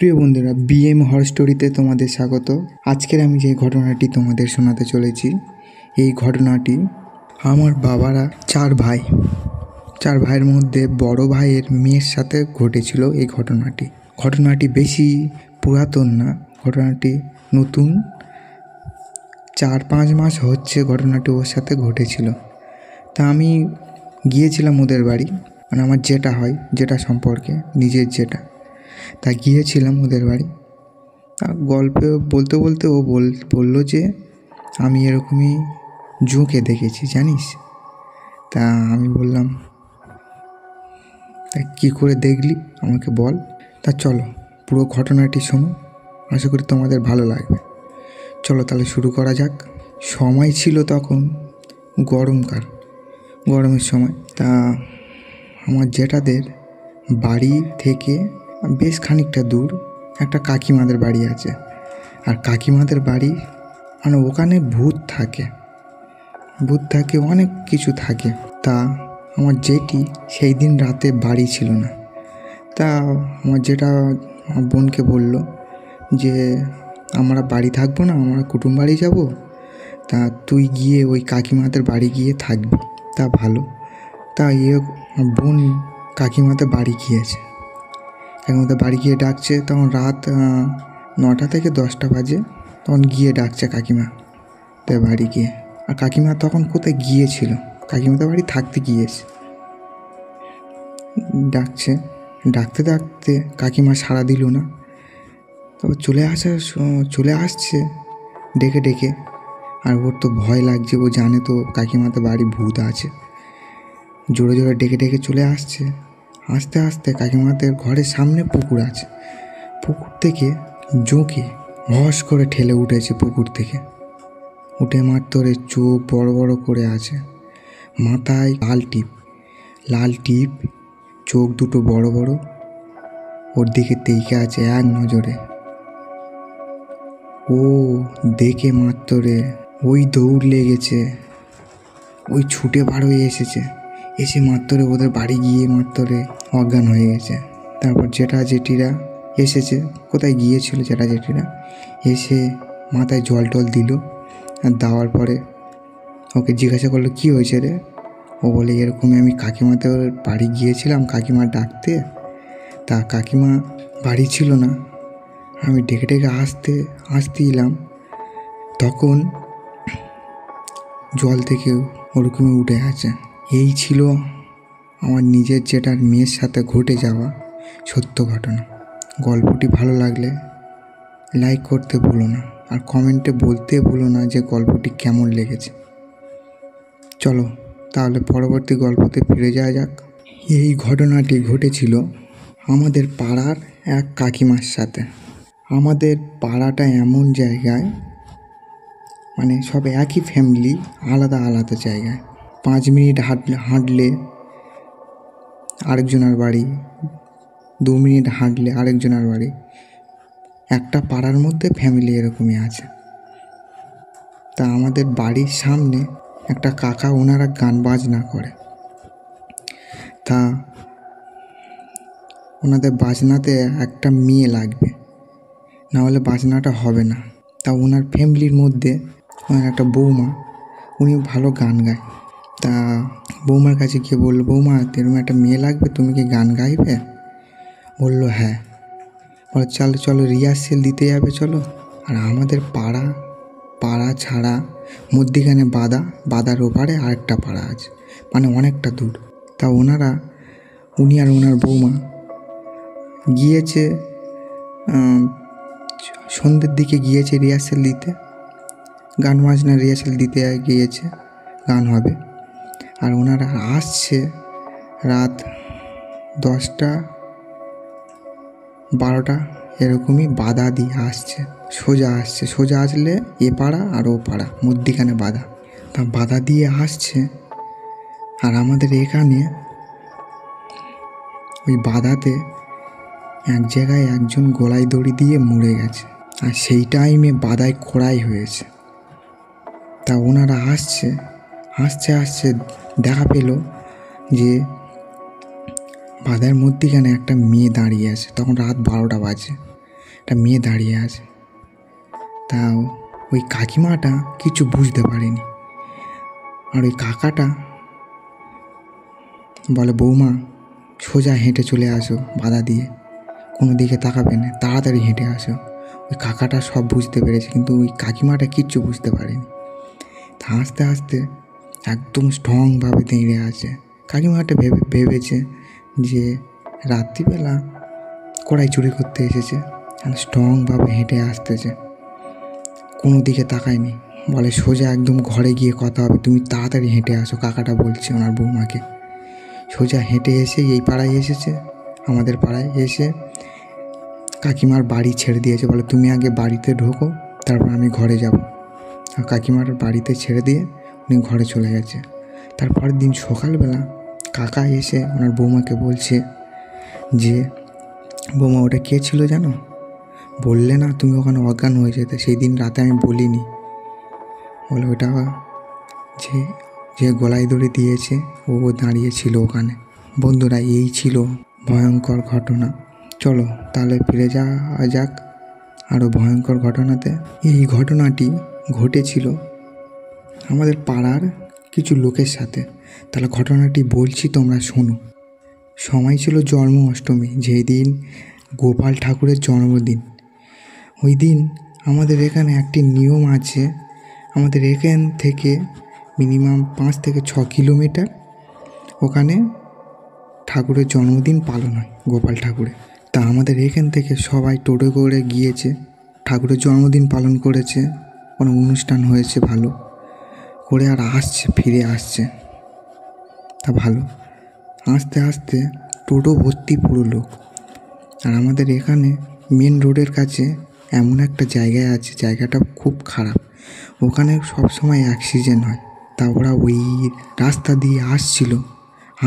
প্রিয় বন্ধুরা, BM horror স্টোরিতে তোমাদের স্বাগত। আজকের আমি যে ঘটনাটি তোমাদের শোনাতে চলেছি, এই ঘটনাটি আমার বাবারা চার ভাইয়ের মধ্যে বড় ভাইয়ের মেয়ের সাথে ঘটেছিল। এই ঘটনাটি বেশি পুরাতন না, ঘটনাটি নতুন। 4-5 মাস হচ্ছে ঘটনাটি ওর সাথে ঘটেছিল। তা আমি গিয়েছিলাম ওদের বাড়ি, মানে আমার যেটা হয়, যেটা সম্পর্কে নিজের যেটা, তা গিয়েছিলাম ওদের বাড়ি। গল্প বলতে বলতে ও বলল যে আমি এরকমই জোঁকে দেখেছি, জানিস। তা আমি বললাম, তা কী করে দেখলি আমাকে বল। তা চলো পুরো ঘটনাটি শোনো, আশা করি তোমাদের ভালো লাগবে। চলো তাহলে শুরু করা যাক। সময় ছিল তখন গরমের সময়। তা আমার জেঠাদের বাড়ি থেকে বেশ খানিকটা দূর একটা কাকিমাদের বাড়ি আছে। আর কাকিমাদের বাড়ি মানে ওখানে ভূত থাকে, অনেক কিছু থাকে। তা আমার জেঠি সেই দিন রাতে বাড়ি ছিল না। তা আমার জেঠা আমার বোনকে বলল যে আমরা বাড়ি থাকবো না, আমরা কুটুম বাড়ি যাব, তা তুই গিয়ে ওই কাকিমাদের বাড়ি গিয়ে থাকবি। তা ভালো। তা বোন কাকিমাদের বাড়ি গিয়েছে। কাকিমাদের বাড়ি গিয়ে ডাকছে, তখন রাত 9টা থেকে 10টা বাজে। তখন গিয়ে ডাকছে কাকিমাদের বাড়ি গিয়ে। আর কাকিমা তখন কোথায় গিয়েছিল, কাকিমাদের বাড়ি থাকতে গিয়েছে। ডাকতে কাকিমা সাড়া দিল না। তারপর চলে আসছে ডেকে। আর ওর তো ভয় লাগছে, ও জানে তো কাকিমাদের বাড়ি ভূত আছে। জোরে ডেকে চলে আসছে। আস্তে কাকিমাদের ঘরের সামনে পুকুর আছে। পুকুর থেকে জোঁকে হস করে ঠেলে উঠেছে। পুকুর থেকে উঠে মাত্র চোখ বড় বড় করে আছে, মাথায় লাল টিপ, চোখ দুটো বড় বড়, ওর দিকে তেইকে আছে এক নজরে। ও দেখে মাত্রে ওই দৌড় লেগেছে, ওই ছুটে বার হয়ে এসে মাত্রে ওদের বাড়ি গিয়ে মাত্রে অজ্ঞান হয়ে গেছে। তারপর জেঠিরা এসেছে, কোথায় গিয়েছিল জেঠিরা, এসে মাথায় জল দিল। আর দেওয়ার পরে ওকে জিজ্ঞাসা করলো, কী হয়েছে রে? ও বলে, এরকমই আমি কাকিমাদের বাড়ি গিয়েছিলাম কাকিমা ডাকতে, তা কাকিমা বাড়ি ছিল না। আমি ডেকে আসতে এলাম, তখন জল থেকে ওরকমই উঠে আছে। এই ছিল আমার নিজের জেঠার মেয়ের সাথে ঘটে যাওয়া সত্য ঘটনা। গল্পটি ভালো লাগলে লাইক করতে ভুলো না, আর কমেন্টে বলতে ভুলো না যে গল্পটি কেমন লেগেছে। চলো তাহলে পরবর্তী গল্পতে ফিরে যাওয়া যাক। এই ঘটনাটি ঘটেছিল আমাদের পাড়ার এক কাকিমার সাথে। আমাদের পাড়াটা এমন জায়গায়, মানে সব একই ফ্যামিলি, আলাদা আলাদা জায়গায়। 5 মিনিট হাঁটলে আরেকজনের বাড়ি, 2 মিনিট হাঁটলে আরেকজনের বাড়ি। একটা পাড়ার মধ্যে ফ্যামিলি এরকমই আছে। তা আমাদের বাড়ির সামনে একটা কাকা, ওনারা গান বাজনা করে। তা ওনাদের বাজনাতে একটা মেয়ে লাগবে, না হলে বাজনাটা হবে না। তা ওনার ফ্যামিলির মধ্যে ওনার একটা বৌমা, উনি ভালো গান গায়। তা বৌমার কাছে গিয়ে বললো, বৌমা এরকম একটা মেয়ে লাগবে, তুমি কি গান গাইবে? বললো হ্যাঁ। বলো চলো রিহার্সেল দিতে যাবে, চলো। আর আমাদের পাড়া ছাড়া মধ্যিখানে বাদার ওপারে আরেকটা পাড়া আছে, মানে অনেকটা দূর। তা উনি আর ওনার বৌমা গিয়েছে, সন্ধ্যের দিকে গিয়েছে রিহার্সেল দিতে, গান বাজনা রিহার্সেল দিতে গিয়েছে, গান হবে। আর ওনারা আসছে রাত 10টা 12টা এরকমই, বাধা দিয়ে আসছে, সোজা আসলে এ পাড়া আর ও পাড়া মধ্যিখানে তা বাধা দিয়ে আসছে। আর আমাদের এখানে ওই বাধাতে এক জায়গায় একজন গলায় দড়ি দিয়ে মরে গেছে, আর সেই টাইমে বাধায় খোঁড়াই হয়েছে। তা ওনারা আসছে দেখা পেল যে বাধার মধ্যিখানে একটা মেয়ে দাঁড়িয়ে আছে। তখন রাত 12টা বাজে। একটা মেয়ে দাঁড়িয়ে আছে। তাও ওই কাকিমাটা কিছু বুঝতে পারেনি। আর ওই কাকাটা বলে, বৌমা সোজা হেঁটে চলে আসো, বাধা দিয়ে কোনো দিকে তাকাবে না, তাড়াতাড়ি হেঁটে আসো। ওই কাকাটা সব বুঝতে পেরেছে, কিন্তু ওই কাকিমাটা কিচ্ছু বুঝতে পারেনি। তা আস্তে আস্তে একদম স্ট্রংভাবে দাঁড়িয়ে আছে। কাকিমাটা ভেবেছে যে রাত্রিবেলা কড়াই চুরি করতে এসেছে, আর স্ট্রংভাবে হেঁটে আসতেছে, কোনো দিকে তাকায়নি। বলে, সোজা একদম ঘরে গিয়ে কথা হবে, তুমি তাড়াতাড়ি হেঁটে আসো। কাকাটা বলছে ওনার বৌমাকে। সোজা হেঁটে এসে এই পাড়ায় এসেছে, আমাদের পাড়ায় এসে কাকিমার বাড়ি ছেড়ে দিয়েছে। বলে, তুমি আগে বাড়িতে ঢোকো, তারপর আমি ঘরে যাব। আর কাকিমার বাড়িতে ছেড়ে দিয়ে উনি ঘরে চলে গেছে। তারপরের দিন সকালবেলা কাকা এসে ওনার বৌমাকে বলছে যে, বৌমা ওটা কে ছিল জানো? বললে না তুমি ওখানে অজ্ঞান হয়ে যেতে, সেই দিন রাতে আমি বলিনি। বলে, ওটা যে যে গলায় দড়ি দিয়েছে ও দাঁড়িয়েছিল ওখানে। বন্ধুরা, এই ছিল ভয়ঙ্কর ঘটনা। চলো তাহলে ফিরে যাওয়া যাক আরও ভয়ঙ্কর ঘটনাতে। এই ঘটনাটি ঘটেছিল আমাদের পাড়ার কিছু লোকের সাথে। তাহলে ঘটনাটি বলছি, তোমরা শোনো। সময় ছিল জন্ম অষ্টমী, যেই দিন গোপাল ঠাকুরের জন্মদিন। ওই দিন আমাদের এখানে একটি নিয়ম আছে। আমাদের এখান থেকে মিনিমাম 5 থেকে 6 কিলোমিটার ওখানে ঠাকুরের জন্মদিন পালন হয়, গোপাল ঠাকুরের। তা আমাদের এখান থেকে সবাই টোটো করে গিয়েছে, ঠাকুরের জন্মদিন পালন করেছে, কোনো অনুষ্ঠান হয়েছে ভালো করে, আর আসছে, ফিরে আসছে। তা ভালো, আস্তে আস্তে টোটো ভর্তি পুরো লোক। আর আমাদের এখানে মেন রোডের কাছে এমন একটা জায়গায় আছে, জায়গাটা খুব খারাপ, ওখানে সব সময় অ্যাক্সিডেন্ট হয়। তা ওরা ওই রাস্তা দিয়ে আসছিল,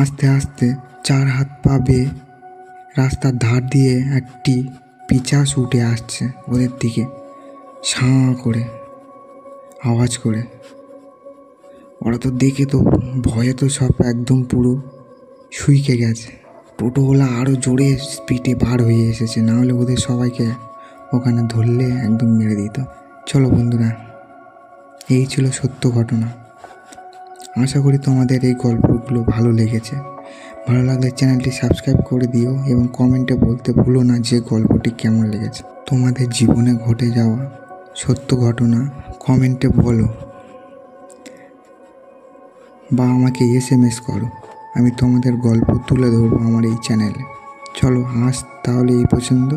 আস্তে আস্তে 4 হাত পা বেয়ে রাস্তার ধার দিয়ে একটি পিশাচ উঠে আসছে ওদের দিকে, সাঁ করে আওয়াজ করে। ওরা তো দেখে তো ভয়ে তো সব একদম পুরো শুইকে গেছে। টোটোওয়ালা আরও জোরে স্পিডে বার হয়ে এসেছে, না হলে ওদের সবাইকে ওখানে ধরলে একদম মেরে দিত। চলো বন্ধুরা, এই ছিল সত্য ঘটনা। আশা করি তোমাদের এই গল্পগুলো ভালো লেগেছে। ভালো লাগলে চ্যানেলটি সাবস্ক্রাইব করে দিও এবং কমেন্টে বলতে ভুলো না যে গল্পটি কেমন লেগেছে। তোমাদের জীবনে ঘটে যাওয়া সত্য ঘটনা কমেন্টে বলো বা আমাকে SMS করো, আমি তোমাদের গল্প তুলে ধরবো আমার এই চ্যানেলে। চলো আজ তাহলে এই পর্যন্ত।